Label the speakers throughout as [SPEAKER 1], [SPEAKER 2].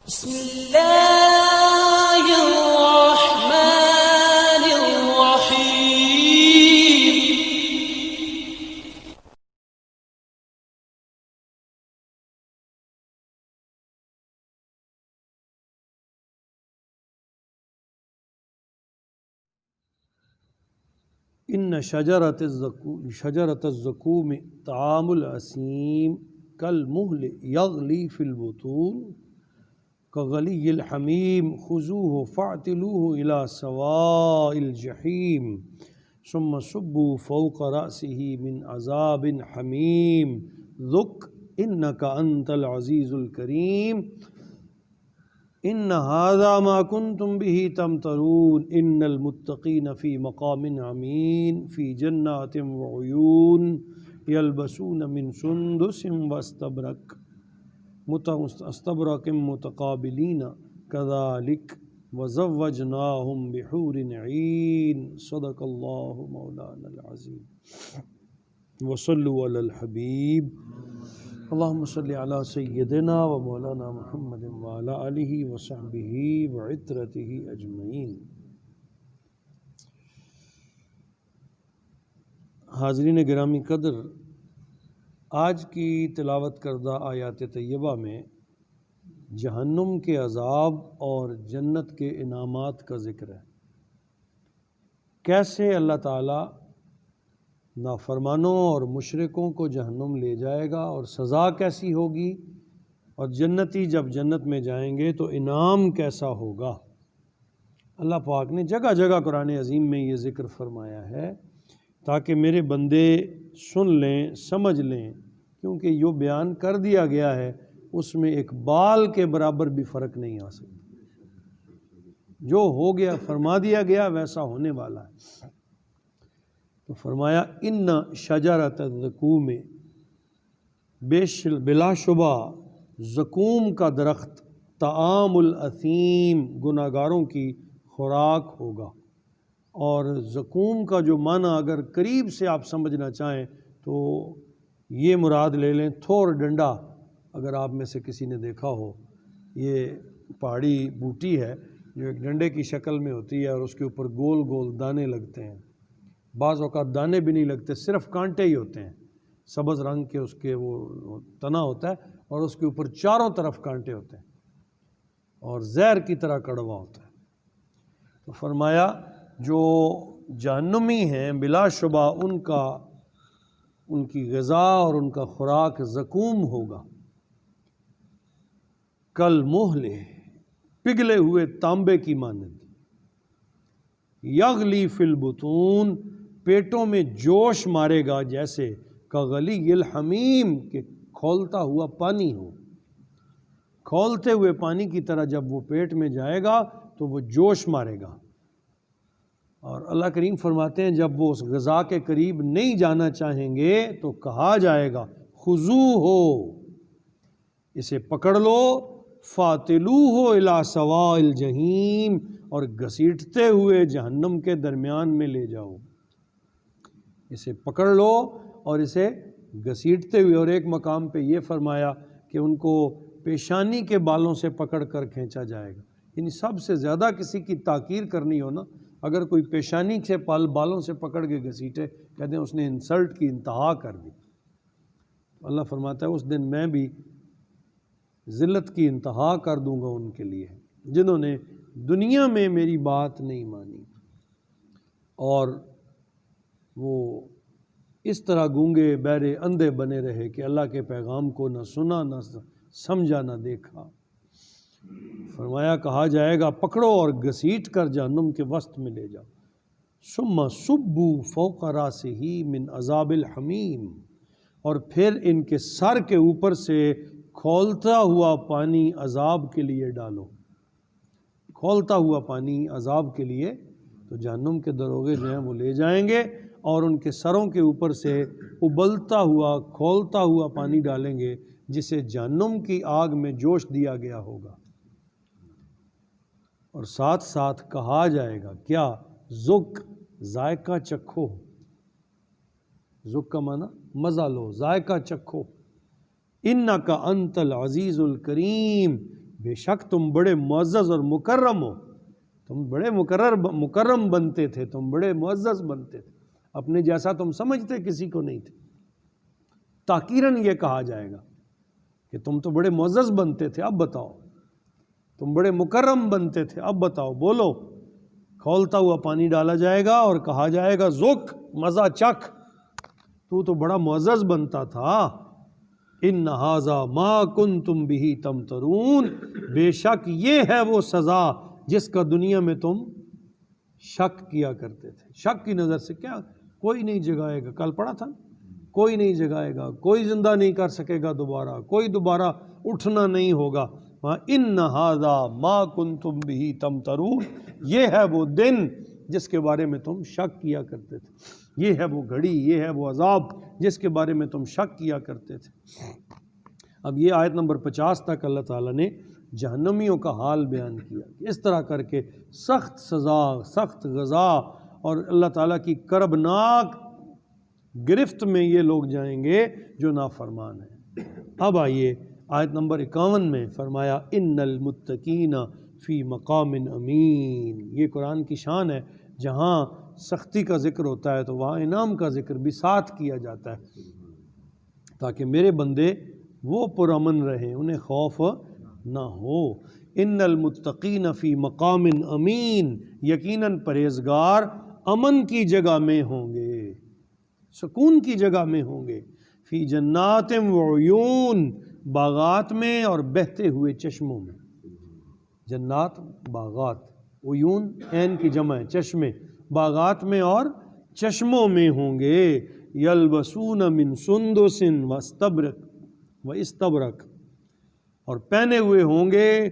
[SPEAKER 1] بسم اللہ الرحمن الرحیم۔
[SPEAKER 2] ان شجرۃ الزقوم طعام الاسیم کالمہل یغلی فی البطون کغلی الحمیم خذوہ فاعتلوہ الی سواء الجحیم ثم صبوا فوق رأسہ من عذاب حمیم ذق انک انت العزیز الکریم ان ھذا ما کنتم به تمترون ان المتقین فی مقام امین فی جنات وعیون یلبسون من سندس واستبرق متقابلین کذالک وزوجناہم بحور عین صدق اللہ مولانا العظیم وصلوا علی الحبیب اللہم صلی علی سیدنا و مولانا محمد وعلی آلہ وصحبہ وعترتہ اجمعین۔ حاضرین گرامی قدر، آج کی تلاوت کردہ آیات طیبہ میں جہنم کے عذاب اور جنت کے انعامات کا ذکر ہے۔ کیسے اللہ تعالیٰ نافرمانوں اور مشرکوں کو جہنم لے جائے گا اور سزا کیسی ہوگی، اور جنتی جب جنت میں جائیں گے تو انعام کیسا ہوگا۔ اللہ پاک نے جگہ جگہ قرآن عظیم میں یہ ذکر فرمایا ہے تاکہ میرے بندے سن لیں، سمجھ لیں، کیونکہ جو بیان کر دیا گیا ہے اس میں ایک بال کے برابر بھی فرق نہیں آ سکتا۔ جو ہو گیا فرما دیا گیا ویسا ہونے والا ہے۔ تو فرمایا ان شجرۃ الزقوم، بلا شبہ زقوم کا درخت طعام الاثیم گناہگاروں کی خوراک ہوگا۔ اور زقوم کا جو معنی اگر قریب سے آپ سمجھنا چاہیں تو یہ مراد لے لیں، تھور ڈنڈا۔ اگر آپ میں سے کسی نے دیکھا ہو، یہ پہاڑی بوٹی ہے جو ایک ڈنڈے کی شکل میں ہوتی ہے اور اس کے اوپر گول گول دانے لگتے ہیں۔ بعض اوقات دانے بھی نہیں لگتے، صرف کانٹے ہی ہوتے ہیں، سبز رنگ کے اس کے وہ تنا ہوتا ہے اور اس کے اوپر چاروں طرف کانٹے ہوتے ہیں اور زہر کی طرح کڑوا ہوتا ہے۔ تو فرمایا جو جہنمی ہیں بلا شبہ ان کی غذا اور ان کا خوراک زقوم ہوگا، کالمہل پگھلے ہوئے تانبے کی مانند، یغلی فی البطون پیٹوں میں جوش مارے گا، جیسے کغلی الحمیم کہ کھولتا ہوا پانی ہو، کھولتے ہوئے پانی کی طرح جب وہ پیٹ میں جائے گا تو وہ جوش مارے گا۔ اور اللہ کریم فرماتے ہیں جب وہ اس غذا کے قریب نہیں جانا چاہیں گے تو کہا جائے گا خذوہ، اسے پکڑ لو، فاتلوہ الی سواء الجحیم، اور گھسیٹتے ہوئے جہنم کے درمیان میں لے جاؤ۔ اسے پکڑ لو اور اسے گھسیٹتے ہوئے، اور ایک مقام پہ یہ فرمایا کہ ان کو پیشانی کے بالوں سے پکڑ کر کھینچا جائے گا۔ یعنی سب سے زیادہ کسی کی تاکیر کرنی ہو نا، اگر کوئی پیشانی سے بالوں سے پکڑ کے گھسیٹے، کہتے ہیں اس نے انسلٹ کی انتہا کر دی۔ اللہ فرماتا ہے اس دن میں بھی ذلت کی انتہا کر دوں گا ان کے لیے جنہوں نے دنیا میں میری بات نہیں مانی اور وہ اس طرح گونگے بہرے اندھے بنے رہے کہ اللہ کے پیغام کو نہ سنا، نہ سمجھا، نہ دیکھا۔ فرمایا کہا جائے گا پکڑو اور گھسیٹ کر جہنم کے وسط میں لے جاؤ۔ ثم صبوا فوق راسہ من عذاب الحمیم، اور پھر ان کے سر کے اوپر سے کھولتا ہوا پانی عذاب کے لیے ڈالو۔ کھولتا ہوا پانی عذاب کے لیے، تو جہنم کے دروغے جو ہیں وہ لے جائیں گے اور ان کے سروں کے اوپر سے ابلتا ہوا کھولتا ہوا پانی ڈالیں گے جسے جہنم کی آگ میں جوش دیا گیا ہوگا۔ اور ساتھ ساتھ کہا جائے گا کیا؟ ذق، ذائقہ چکھو۔ ذق کا معنی مزہ لو، ذائقہ چکھو۔ انک انت العزیز الکریم، بے شک تم بڑے معزز اور مکرم ہو، تم بڑے مکرم بنتے تھے، تم بڑے معزز بنتے تھے، اپنے جیسا تم سمجھتے کسی کو نہیں تھے۔ تاکیراً یہ کہا جائے گا کہ تم تو بڑے معزز بنتے تھے، اب بتاؤ، تم بڑے مکرم بنتے تھے، اب بتاؤ، بولو۔ کھولتا ہوا پانی ڈالا جائے گا اور کہا جائے گا ذوق، مزہ چکھ، تو بڑا معزز بنتا تھا۔ ان ھذا ما کنتم بہ تمترون، بے شک یہ ہے وہ سزا جس کا دنیا میں تم شک کیا کرتے تھے۔ شک کی نظر سے کیا، کوئی نہیں جگائے گا، کل پڑھا تھا، کوئی نہیں جگائے گا، کوئی زندہ نہیں کر سکے گا دوبارہ، کوئی دوبارہ اٹھنا نہیں ہوگا۔ ان ھذا ما کنتم بہ تمترون، یہ ہے وہ دن جس کے بارے میں تم شک کیا کرتے تھے، یہ ہے وہ گھڑی، یہ ہے وہ عذاب جس کے بارے میں تم شک کیا کرتے تھے۔ اب یہ آیت نمبر 50 تک اللہ تعالیٰ نے جہنمیوں کا حال بیان کیا کہ اس طرح کر کے سخت سزا، سخت غذا اور اللہ تعالیٰ کی کربناک گرفت میں یہ لوگ جائیں گے جو نافرمان ہیں۔ اب آئیے آیت نمبر 51 میں فرمایا ان المتقین فی مقام امین۔ یہ قرآن کی شان ہے، جہاں سختی کا ذکر ہوتا ہے تو وہاں انعام کا ذکر بھی ساتھ کیا جاتا ہے، تاکہ میرے بندے وہ پرامن رہیں، انہیں خوف نہ ہو۔ ان المتقین فی مقام امین، یقیناً پرہیزگار امن کی جگہ میں ہوں گے، سکون کی جگہ میں ہوں گے۔ فی جنات وعیون، باغات میں اور بہتے ہوئے چشموں میں۔ جنات باغات، عیون عین کی جمع ہے، چشمے، باغات میں اور چشموں میں ہوں گے۔ یلبسون من سندس و استبرق، اور پہنے ہوئے ہوں گے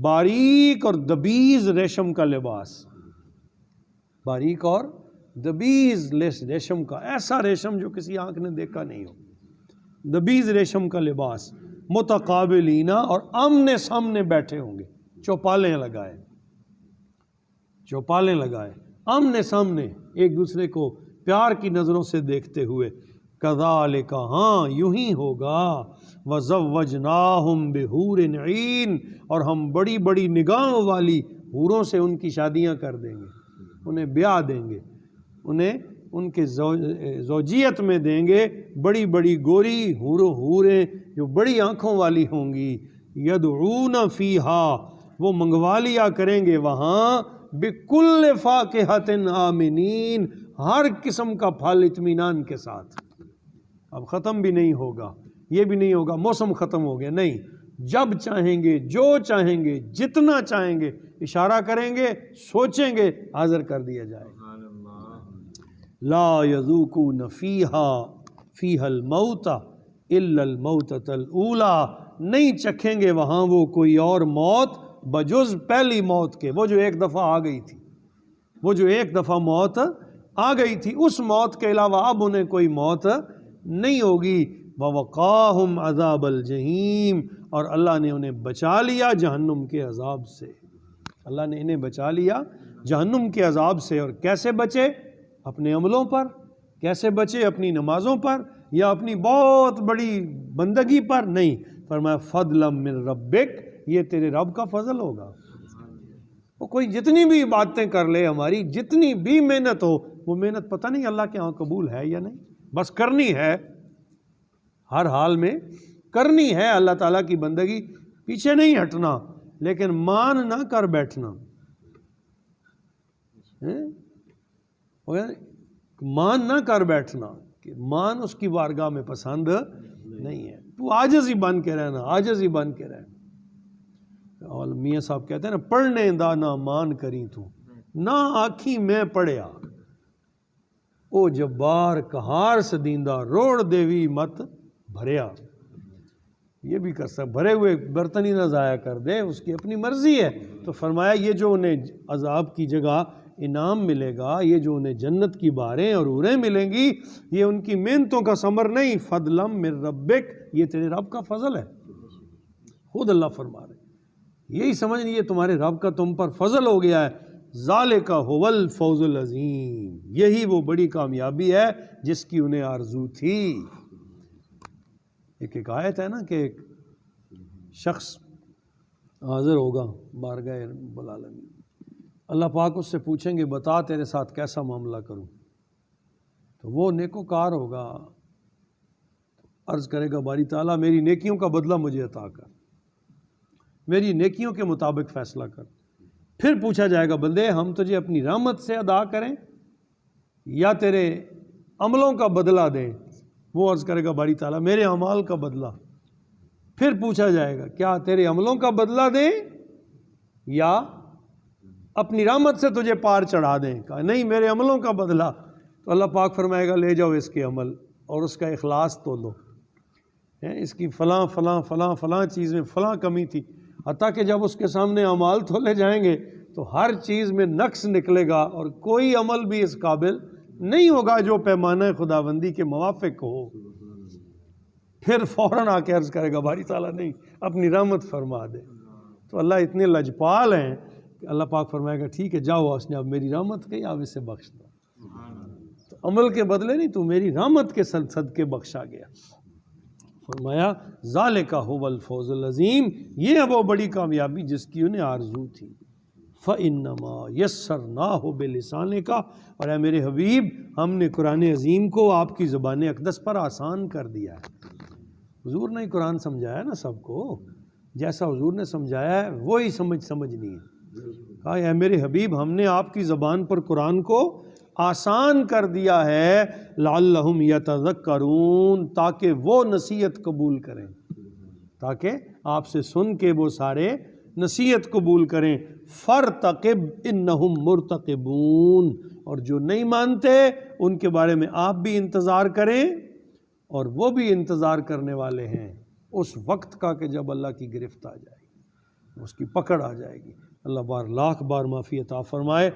[SPEAKER 2] باریک اور دبیز ریشم کا لباس، باریک اور دبیز ریشم کا، ایسا ریشم جو کسی آنکھ نے دیکھا نہیں ہو، دبیز ریشم کا لباس۔ متقابلین، اور آمنے سامنے بیٹھے ہوں گے، چوپالیں لگائے، چوپالیں لگائے، آمنے سامنے ایک دوسرے کو پیار کی نظروں سے دیکھتے ہوئے۔ کذالک، ہاں یوں ہی ہوگا۔ وزوجناہم بحور عین، اور ہم بڑی بڑی نگاہوں والی حوروں سے ان کی شادیاں کر دیں گے، انہیں بیاہ دیں گے، انہیں ان کے زوجیت میں دیں گے، بڑی بڑی گوری حوریں جو بڑی آنکھوں والی ہوں گی۔ یدعون فیہا، وہ منگوا لیا کریں گے وہاں، بکل فاکہۃ آمنین، ہر قسم کا پھل اطمینان کے ساتھ۔ اب ختم بھی نہیں ہوگا، یہ بھی نہیں ہوگا موسم ختم ہو گیا، نہیں، جب چاہیں گے، جو چاہیں گے، جتنا چاہیں گے، اشارہ کریں گے، سوچیں گے، حاضر کر دیا جائے گا۔ لا یذوقون فیہا الموت الا الموتۃ الاولی، نہیں چکھیں گے وہاں وہ کوئی اور موت بجز پہلی موت کے، وہ جو ایک دفعہ آ گئی تھی، وہ جو ایک دفعہ موت آ گئی تھی، اس موت کے علاوہ اب انہیں کوئی موت نہیں ہوگی۔ وَوَقَاهُمْ عَذَابَ الْجَحِيمِ، اور اللہ نے انہیں بچا لیا جہنم کے عذاب سے، اللہ نے انہیں بچا لیا جہنم کے عذاب سے۔ اور کیسے بچے؟ اپنے عملوں پر۔ کیسے بچے؟ اپنی نمازوں پر یا اپنی بہت بڑی بندگی پر؟ نہیں، فرمایا فضلا من ربک، یہ تیرے رب کا فضل ہوگا۔ وہ کوئی جتنی بھی باتیں کر لے، ہماری جتنی بھی محنت ہو، وہ محنت پتہ نہیں اللہ کے ہاں قبول ہے یا نہیں، بس کرنی ہے، ہر حال میں کرنی ہے اللہ تعالیٰ کی بندگی، پیچھے نہیں ہٹنا، لیکن مان نہ کر بیٹھنا، مان نہ کر بیٹھنا، کہ مان اس کی بارگاہ میں پسند نہیں ہے، تو عاجز ہی بن کے رہنا، عاجز ہی بن کے رہنا۔ اور میاں صاحب کہتے ہیں نا، پڑھنے دا نہ مان کری تو نہ آکھی میں پڑھیا، او جبار کہار سدیندہ روڑ دیوی مت بھریا۔ یہ بھی کر سکتا، بھرے ہوئے برتن ہی نہ ضائع کر دے، اس کی اپنی مرضی ہے۔ تو فرمایا یہ جو انہیں عذاب کی جگہ انعام ملے گا، یہ جو انہیں جنت کی بہاریں اور حوریں ملیں گی، یہ ان کی محنتوں کا ثمر نہیں، فضلا من ربک، یہ تیرے رب کا فضل ہے۔ خود اللہ فرما رہے، یہی سمجھ لیجیے تمہارے رب کا تم پر فضل ہو گیا ہے۔ ذالک هو الفوز العظیم، یہی وہ بڑی کامیابی ہے جس کی انہیں آرزو تھی۔ ایک آیت ہے نا کہ ایک شخص حاضر ہوگا بارگاہ رب العالمین۔ اللہ پاک اس سے پوچھیں گے بتا تیرے ساتھ کیسا معاملہ کروں، تو وہ نیکوکار ہوگا، عرض کرے گا باری تعالیٰ میری نیکیوں کا بدلہ مجھے عطا کر، میری نیکیوں کے مطابق فیصلہ کر۔ پھر پوچھا جائے گا بندے ہم تجھے اپنی رحمت سے ادا کریں یا تیرے عملوں کا بدلہ دیں؟ وہ عرض کرے گا باری تعالیٰ میرے اعمال کا بدلہ۔ پھر پوچھا جائے گا کیا تیرے عملوں کا بدلہ دیں یا اپنی رحمت سے تجھے پار چڑھا دیں؟ کہا نہیں میرے عملوں کا بدلہ۔ تو اللہ پاک فرمائے گا لے جاؤ اس کے عمل اور اس کا اخلاص تولو، اس کی فلاں فلاں فلاں فلاں چیز میں فلاں کمی تھی، حتیٰ کہ جب اس کے سامنے اعمال تولے جائیں گے تو ہر چیز میں نقص نکلے گا اور کوئی عمل بھی اس قابل نہیں ہوگا جو پیمانہ خداوندی کے موافق ہو۔ پھر فوراً آ کے عرض کرے گا باری تعالیٰ نہیں اپنی رحمت فرما دے۔ تو اللہ اتنے لجپال ہیں کہ اللہ پاک فرمائے گا ٹھیک ہے جاؤ، اس نے اب میری رحمت کہی اب اسے بخش دو۔ تو عمل کے بدلے نہیں، تو میری رحمت کے صدقے بخشا گیا۔ فرمایا ذالک هو الفوز العظیم، یہ ہے وہ بڑی کامیابی جس کی انہیں آرزو تھی۔ فَإِنَّمَا يَسَّرْنَاهُ بِلِسَانِكَ، اور اے میرے حبیب ہم نے قرآن عظیم کو آپ کی زبان اقدس پر آسان کر دیا ہے۔ حضور نے قرآن سمجھایا نا سب کو، جیسا حضور نے سمجھایا ہے وہی سمجھنی ہے۔ کہا اے میرے حبیب ہم نے آپ کی زبان پر قرآن کو آسان کر دیا ہے، لعلہم یتذکرون، تاکہ وہ نصیحت قبول کریں، تاکہ آپ سے سن کے وہ سارے نصیحت قبول کریں۔ فرتقب انہم مرتقبون، اور جو نہیں مانتے ان کے بارے میں آپ بھی انتظار کریں اور وہ بھی انتظار کرنے والے ہیں اس وقت کا کہ جب اللہ کی گرفت آ جائے گی، اس کی پکڑ آ جائے گی۔ اللہ لاکھ بار معافی عطا فرمائے۔